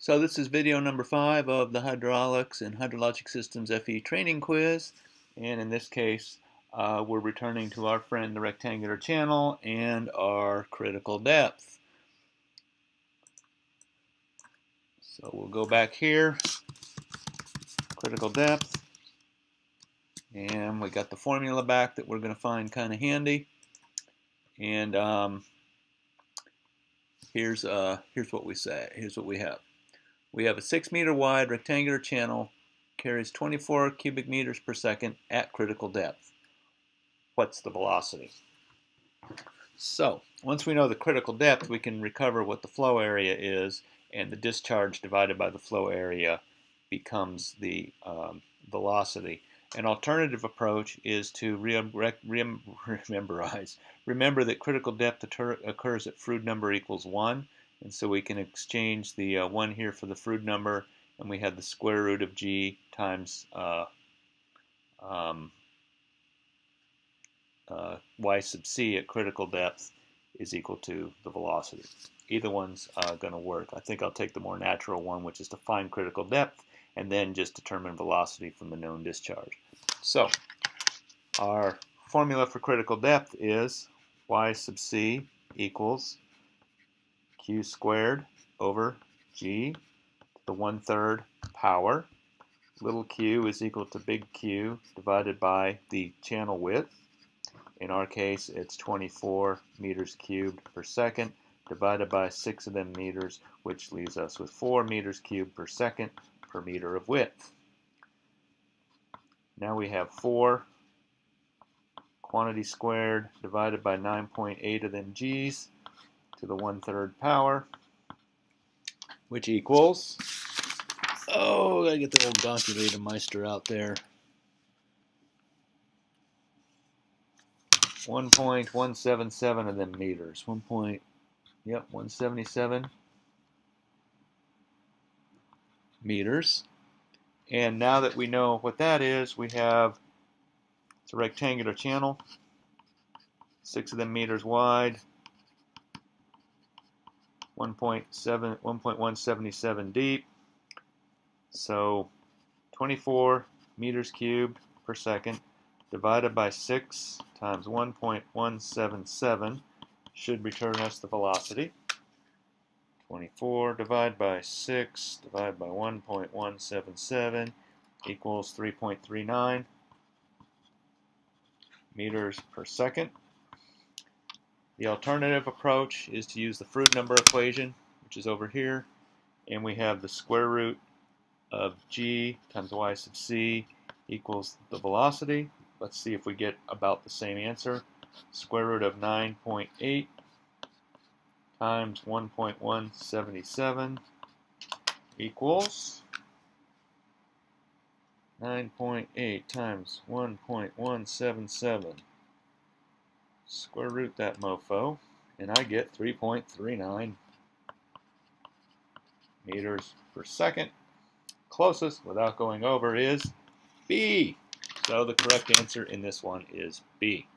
So this is video number 5 of the Hydraulics and Hydrologic Systems FE training quiz, and in this case we're returning to our friend the rectangular channel and our critical depth. So we'll go back here, critical depth, and we got the formula back that we're going to find kind of handy. And here's what we say. Here's what we have. We have a 6 meter wide rectangular channel, carries 24 cubic meters per second at critical depth. What's the velocity? So once we know the critical depth, we can recover what the flow area is, and the discharge divided by the flow area becomes the velocity. An alternative approach is to remember that critical depth occurs at Froude number equals 1. And so we can exchange the 1 here for the Froude number, and we have the square root of g times y sub c at critical depth is equal to the velocity. Either one's going to work. I think I'll take the more natural one, which is to find critical depth and then just determine velocity from the known discharge. So our formula for critical depth is y sub c equals q squared over g to the 1/3 power. Little q is equal to big Q divided by the channel width. In our case, it's 24 meters cubed per second divided by 6 of them meters, which leaves us with 4 meters cubed per second per meter of width. Now we have 4 quantity squared divided by 9.8 of them g's to the 1/3 power, which equals, oh, gotta get the old calculator meister out there, 1.177 of them meters. 177 meters. And now that we know what that is, we have, it's a rectangular channel, 6 of them meters wide, 1.177 deep. So 24 meters cubed per second divided by 6 times 1.177 should return us the velocity. 24 divided by 6 divided by 1.177 equals 3.39 meters per second. The alternative approach is to use the Froude number equation, which is over here, and we have the square root of g times y sub c equals the velocity. Let's see if we get about the same answer. Square root of 9.8 times 1.177 equals 9.8 times 1.177. Square root that mofo, and I get 3.39 meters per second. Closest, without going over, is B. So the correct answer in this one is B.